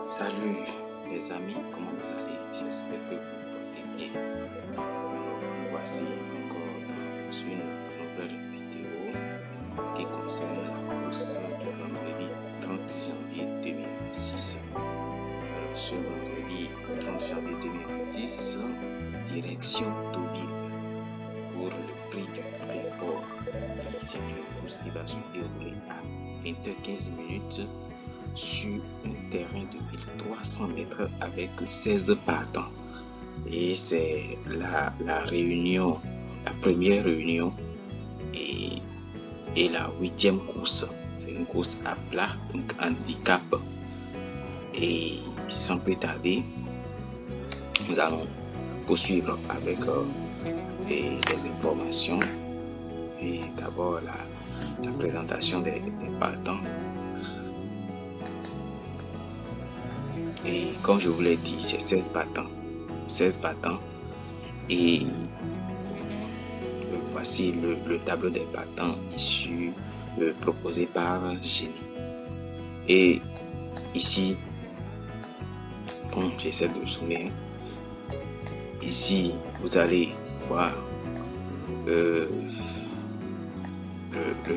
Salut les amis, comment vous allez? J'espère que vous vous portez bien. Alors, nous voici encore dans une nouvelle vidéo qui concerne la course du vendredi 30 janvier 2026. Alors, ce vendredi 30 janvier 2026, direction Deauville pour le prix du Tréport. Et c'est une course qui va se dérouler à 20h15 sur un terrain de 1300 mètres avec 16 partants. Et c'est la première réunion et la 8e course. C'est une course à plat, donc handicap. Et sans plus tarder, nous allons poursuivre avec les informations. Et d'abord la présentation des partants. Et comme je vous l'ai dit, c'est 16 battants. 16 battants. Et voici le tableau des battants issu proposé par Génie. Et ici, bon, j'essaie de zoomer. Ici, vous allez voir le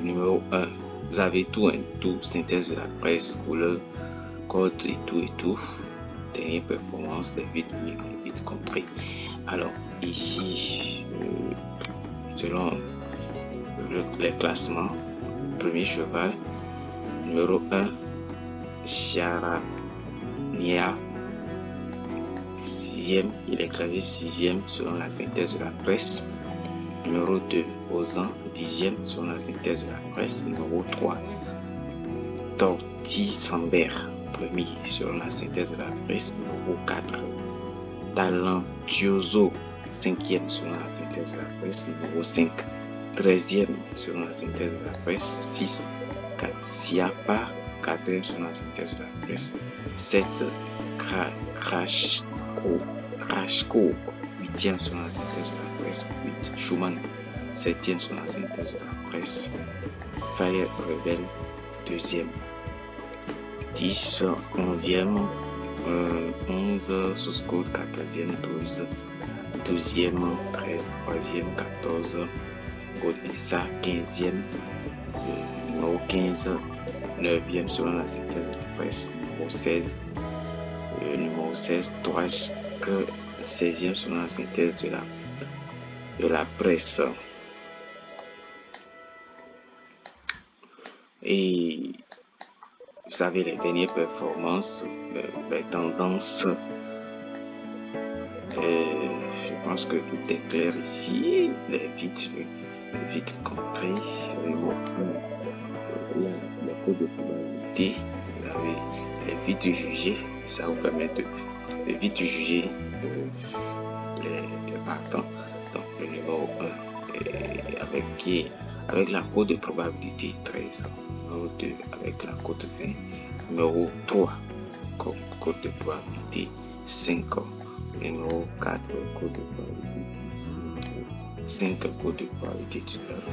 numéro 1. Vous avez tout, synthèse de la presse, couleur, code et tout. Dernière performance, des vite compris. Alors ici, selon les classements, premier cheval, numéro 1, Charania, 6e, il est classé 6e selon la synthèse de la presse. Numéro 2, Ozan, 10e selon la synthèse de la presse. Numéro 3, Torti Sambert, premier selon la synthèse de la presse. Numéro 4, Talentioso, 5e selon la synthèse de la presse. Numéro 5, 13e selon la synthèse de la presse. 6, Siapa, 4e selon la synthèse de la presse. 7, Crashco, 8e selon la synthèse de la presse. 8, Schumann, 7e selon la synthèse de la presse. Fire Rebel, 2e. 10, 11e, 11, sous-code 14e, 12, 12e, 13, 3e, 14, Odessa, 15e, numéro 15, 9e selon la synthèse de la presse, numéro 16, Tourage, 16e selon la synthèse de la presse. Et vous savez, les dernières performances, les tendances, je pense que tout est clair ici, les vite compris. Il y a les codes de probabilité, vous avez les vite jugés, ça vous permet de vite juger les partants. Donc le numéro 1 avec la cote de probabilité 13. Numéro 2 avec la cote 20, numéro 3 comme cote de probabilité 5, numéro 4 cote de probabilité 10, numéro 5 cote de probabilité 19,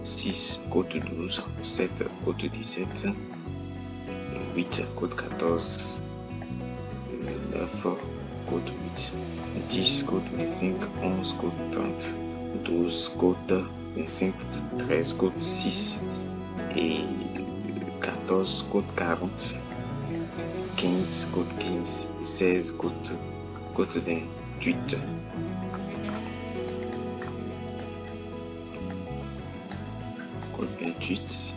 6 cote 12, 7 cote 17, 8 cote 14, 9 cote 8, 10 cote 25, 11 cote 30, 12 cote 25, 13 cote 6 et 14 cote 40, 15 cote 15, 16 cote 28. Cote 28.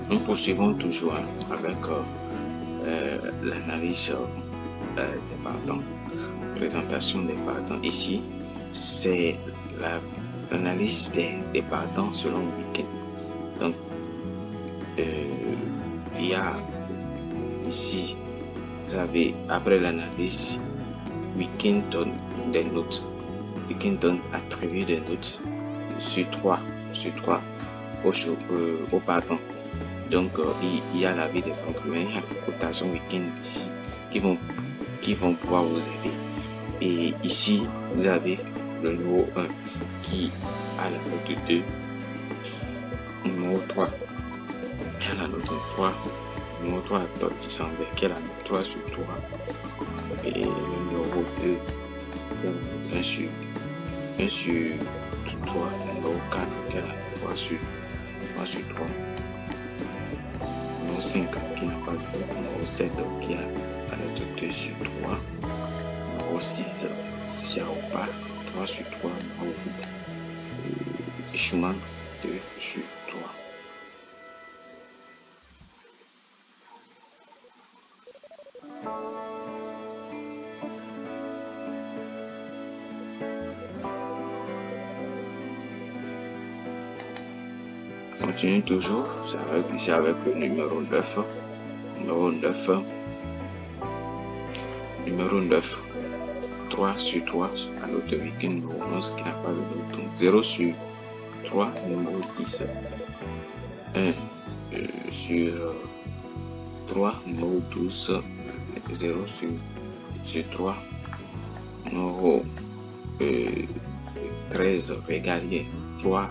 Nous poursuivons toujours avec l'analyse des partants. Présentation des partants. Ici, c'est l'analyse des partants selon le week-end. Donc, il y a ici, vous avez, après l'analyse, Week-end donne des notes. Week-end donne attribue des notes sur 3 au partant. Donc il y a la vie des entraîneurs, il y a les cotations week-end ici qui vont pouvoir vous aider. Et ici vous avez le numéro 1 qui a la note 2, numéro 3 qui a la note 3, numéro 3 December qui a la note 3 sur 3, et le numéro 2 qui a la note 1 sur 3, le numéro 4 qui a la note 3 sur 3, numéro 5 qui n'a pas de note, numéro 7 qui a la note 2 sur 3, numéro 6 Xiaoba 3 sur 3, numéro 8 Schumann 2 sur 3. Continue toujours, c'est avec le numéro 9. Numéro 9, 3 sur 3, à note de week-end, numéro 11 qui n'a pas de note. Donc 0 sur 3, numéro 10. 1 sur 3, numéro 12. 0 sur 3, numéro 13, régalien. 3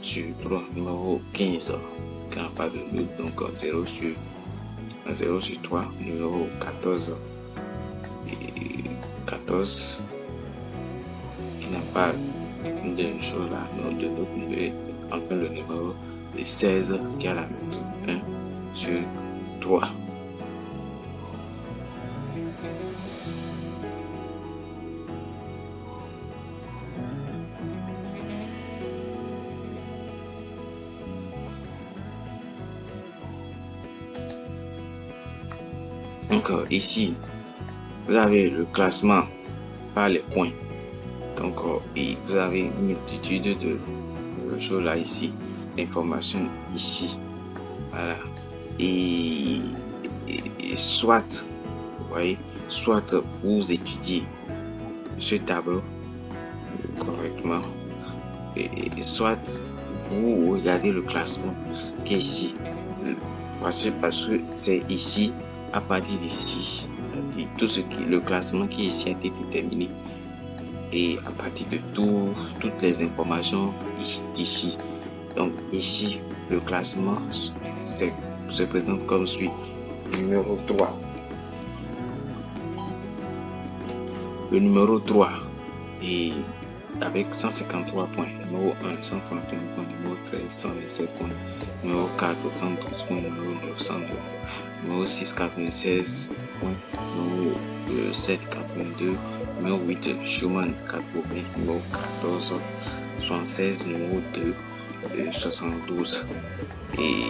sur 3, numéro 15 qui n'a pas de note, donc 0 sur 3, numéro 14 qui n'a pas de chose là, de note, mais enfin le numéro 16 qui a la note 1 sur 3. Donc ici, vous avez le classement par les points. Donc vous avez une multitude de choses là ici, l'information ici. Voilà. Et soit, vous voyez, soit vous étudiez ce tableau correctement, et soit vous regardez le classement qui est ici. Parce que c'est ici. À partir d'ici, tout ce qui le classement qui est ici a été déterminé, et à partir de toutes les informations d'ici. Donc ici le classement se présente comme suit. Numéro 3, le numéro 3 est avec 153 points, numéro 1 131 points, numéro 13 127 points, numéro 4 112 points, numéro 9 109, numéro 6 96 points, numéro 7 82, numéro 8 Schumann 80, numéro 14 76, numéro 2 72. Et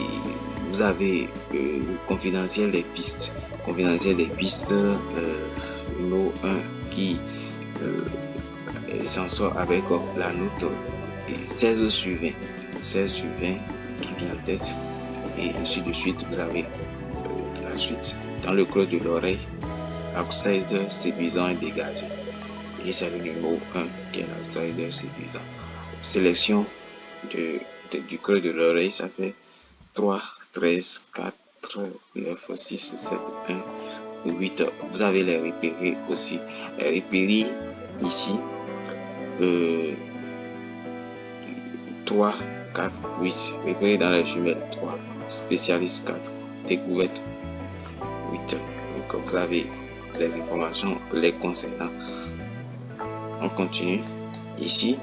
vous avez le confidentiel des pistes, numéro 1 qui s'en sort avec la note 16 sur 20 qui vient en tête, et ainsi de suite. Vous avez la suite. Dans le creux de l'oreille, outsider séduisant et dégagé, et c'est le numéro 1 qui est l'outsider séduisant. Sélection du creux de l'oreille, ça fait 3 13 4 9 6 7 1 8. Vous avez les repérés aussi, les repérés ici, 3 4 8, repérés dans les jumelles 3, spécialiste 4, découverte 8. Donc vous avez les informations les concernant. On continue ici.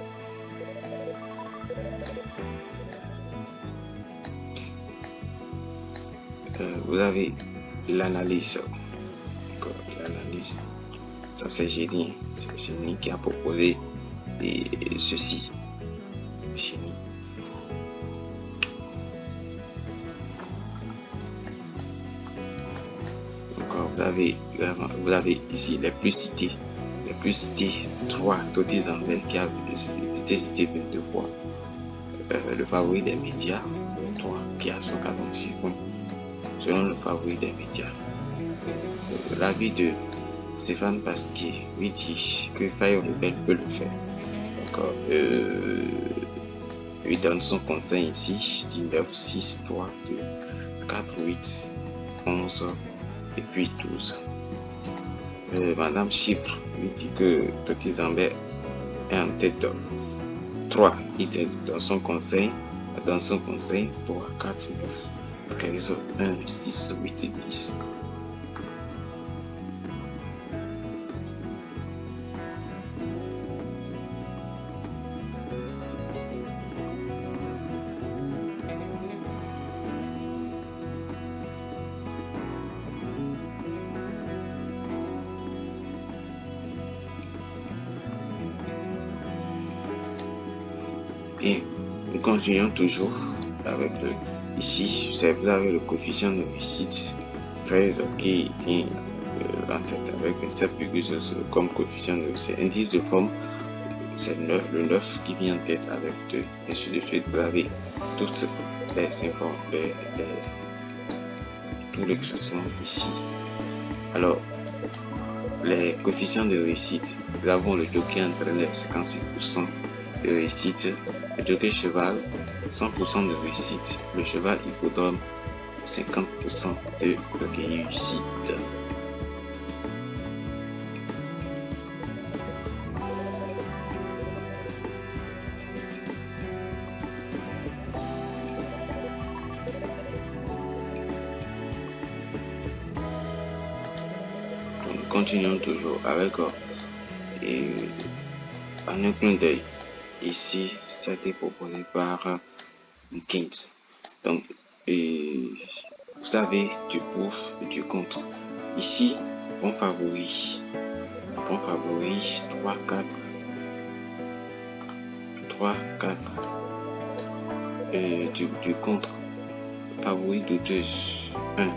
Vous avez l'analyse. L'analyse, ça c'est Génie. C'est Génie qui a proposé ceci. Génie. Donc vous avez ici les plus cités. 3, Totti Zambel qui a été cité 22 fois. Le favori des médias, 3, qui a 146 points. Selon le favori des médias, l'avis de Stéphane Pasquier lui dit que Fire Rebel peut le faire. D'accord. Lui donne son conseil ici. Je dis 9, 6, 3, 2, 4, 8, 11 et puis 12. Madame Chiffre lui dit que Petit Zambé est en tête d'homme. 3, il est dans son conseil. 3, 4, 9, 13, 1, 6, 8 et 10. Bien, nous continuons toujours avec le. Ici, vous avez le coefficient de réussite 13 qui vient en tête avec 7,00 comme coefficient de réussite. Indice de forme, c'est le 9 qui vient en tête avec 2. Ainsi de suite, vous avez toutes les informations, tous les classements ici. Alors, les coefficients de réussite, nous avons le jockey entraîneur 56% de réussite, le jockey cheval 100% de réussite, le cheval hippodrome 50% de réussite. Donc, continuons toujours avec un clin d'œil. Ici, ça a été proposé par Kings. Donc, vous avez du pour et du contre. Ici, bon favori 3, 4. 3, 4. Du contre. Favori de 2, 1.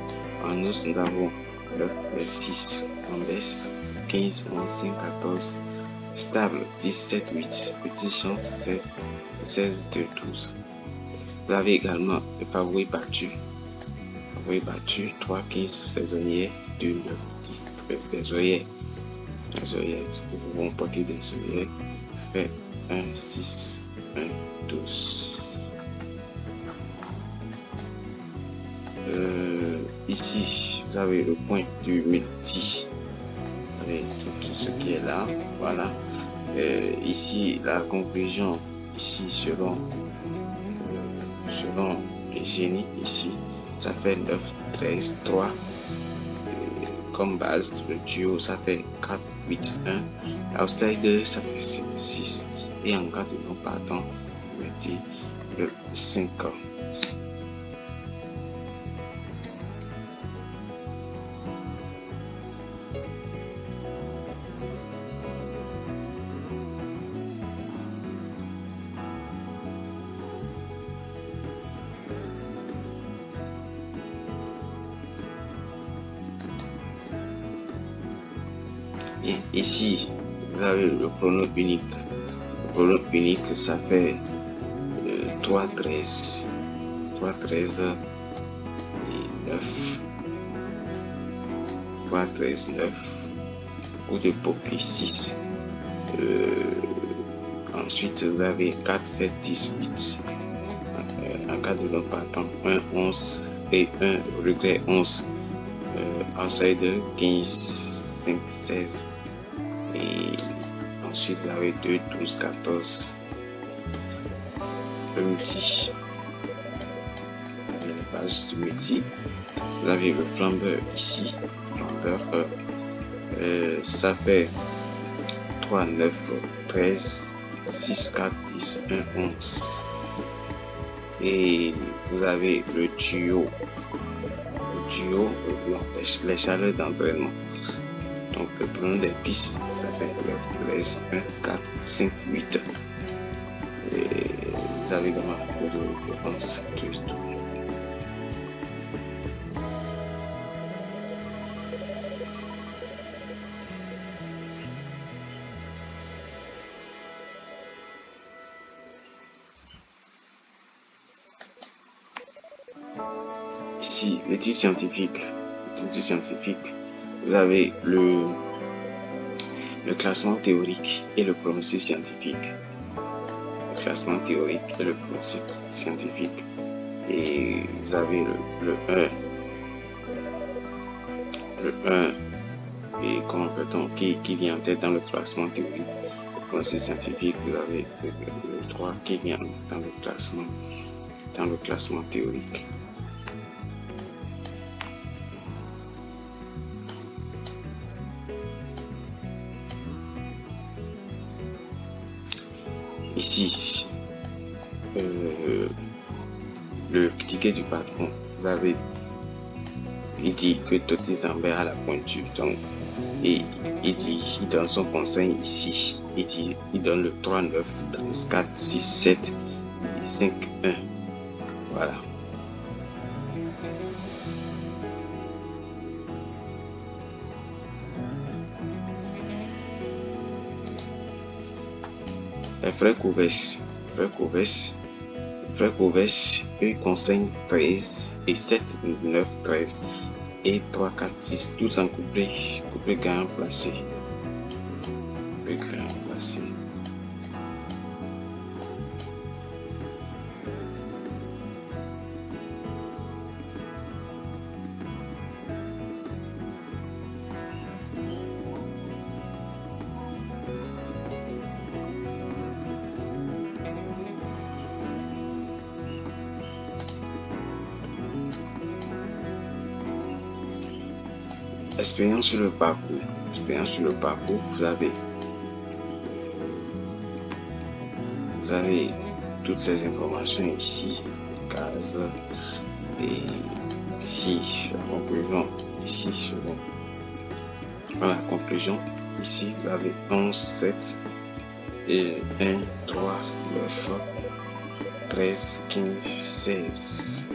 En os, nous avons 9, 13, 6. En baisse, 15, 11, 5, 14. Stable, 17, 8. Petite chance, 16, 2, 12. Vous avez également le favori battu. Favori battu, 3, 15, saisonnier, 2, 9, 10, 13, des œillets. Les œillets, vous vont porter des œillets. Ça fait 1, 6, 1, 12. Ici, vous avez le point du multi. Vous avez tout ce qui est là. Voilà. Ici, la conclusion, ici, selon le génie, ici, ça fait 9, 13, 3. Comme base, le duo, ça fait 4, 8, 1. Outsider, ça fait 7, 6. Et en cas de non partant, vous mettez le 5. Bien, ici, vous avez le chrono unique. Le chrono unique, ça fait 3, 13. 3, 13 et 9. 3, 13, 9. Coup de poker 6. Ensuite, vous avez 4, 7, 10, 8. En cas de non partant, 1, 11 et 1 regret 11. Outsider 15, 5, 16. Et ensuite, vous avez 2, 12, 14. Le multi. Vous avez la base du multi. Vous avez le flambeur ici. Flambeur, ça fait 3, 9, 13, 6, 4, 10, 1, 11. Et vous avez le duo. Les chaleurs d'entraînement. Donc, le plan des pistes, ça fait 9, 13, 1, 4, 5, 8. Et vous avez vraiment beaucoup de réponses. Ici, l'étude scientifique. Vous avez le le classement théorique et le pronostic scientifique. Le classement théorique et le pronostic scientifique. Et vous avez le 1 et qui vient en tête dans le classement théorique. Le pronostic scientifique, vous avez le 3 qui vient dans le classement théorique. Ici, le ticket du patron, vous avez, il dit que Totti Zambert a la pointure, donc, et il donne son conseil ici, il donne le 3-9, 4, 6, 7, et 5, 1, voilà. Les frères Couvès, eux conseillent 13 et 7, 9, 13 et 3, 4, 6, tous en couplet gagnant placé. Expérience sur le parcours. Vous avez toutes ces informations ici, cases, et ici, la conclusion, ici, selon. Voilà, conclusion, ici, vous avez 11, 7, et 1, 3, 9, 13, 15, 16.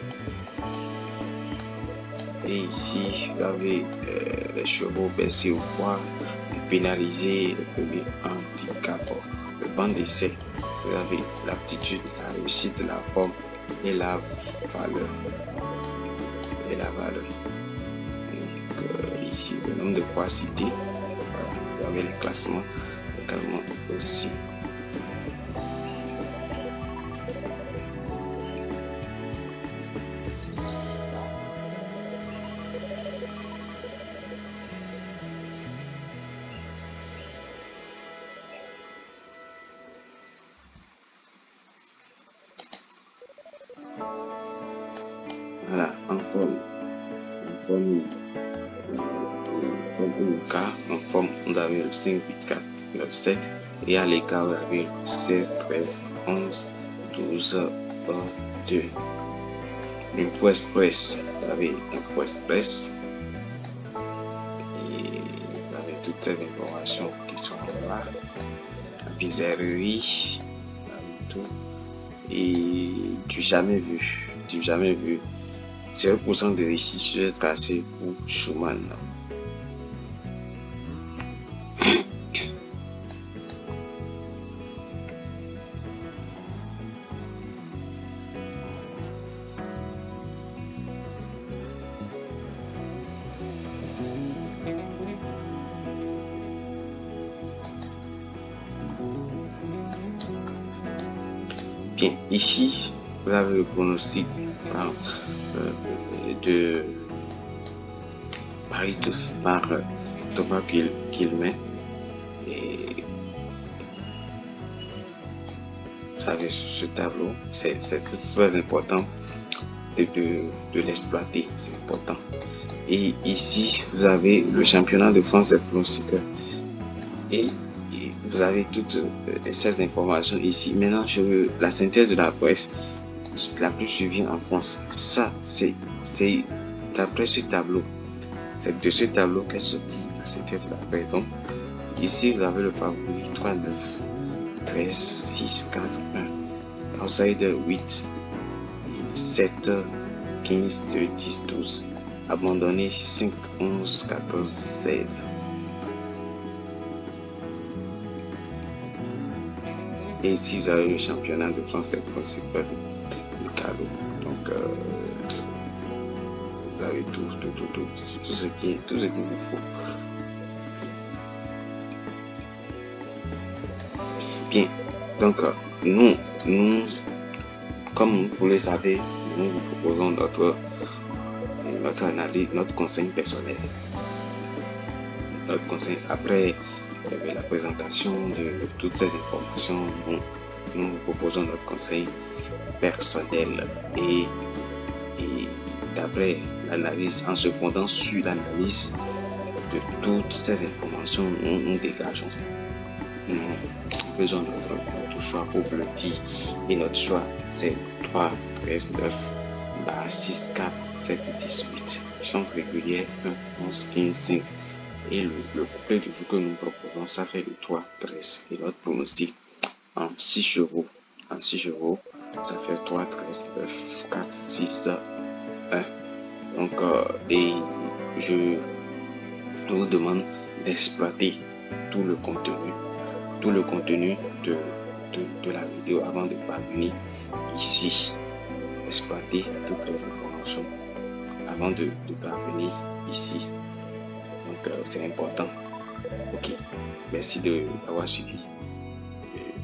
Et ici, vous avez les chevaux baissés au poids, pénalisés, le premier handicap, le banc d'essai. Vous avez l'aptitude, la réussite, la forme et la valeur. Donc, ici, le nombre de fois cité. Voilà, vous avez les classements également aussi. Voilà, en forme IK, en forme, vous avez le 5, 8, 4, 9, 7, et à l'écart, vous avez le 16, 13, 11, 12, 1, 2. L'info express, vous avez l'info express, et vous avez toutes ces informations qui sont là, la bizarrerie, tout, et du jamais vu. 0% de réussite sur le tracé pour Schumann. Bien, ici, vous avez le pronostic de Paris par Thomas Kilmet. Et vous avez ce tableau, c'est très important de l'exploiter, c'est important. Et ici, vous avez le championnat de France des pronostiqueurs. Et vous avez toutes ces informations ici. Maintenant, je veux la synthèse de la presse la plus suivie en France. Ça, c'est d'après ce tableau. C'est de ce tableau qu'est sortie la synthèse de la presse. Donc, ici, vous avez le favori 3, 9, 13, 6, 4, 1. Outsider 8, 7, 15, 2, 10, 12. Abandonné 5, 11, 14, 16. Et ici, vous avez le championnat de France des pronostiqueurs, le cadeau. Donc, vous avez tout ce qu'il vous faut. Bien, donc nous, comme vous le savez, nous vous proposons notre analyse, notre conseil personnel. Notre conseil après la présentation de toutes ces informations, nous vous proposons notre conseil personnel et d'après l'analyse, en se fondant sur l'analyse de toutes ces informations, nous dégageons. Nous faisons notre choix pour bloquer et notre choix c'est 3, 13, 9, 6, 4, 7, 18. Chance régulière 1, 11, 15, 5. Et le couplet du jour que nous proposons, ça fait le 3, 13. Et notre pronostic en 6 euros. En 6 euros, ça fait 3, 13, 9, 4, 6, 1. Donc, et je vous demande d'exploiter tout le contenu de la vidéo avant de parvenir ici. Exploiter toutes les informations avant de parvenir ici. Donc c'est important. Ok, merci d'avoir suivi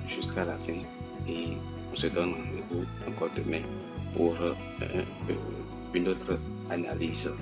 jusqu'à la fin et on se donne rendez-vous encore demain pour une autre analyse.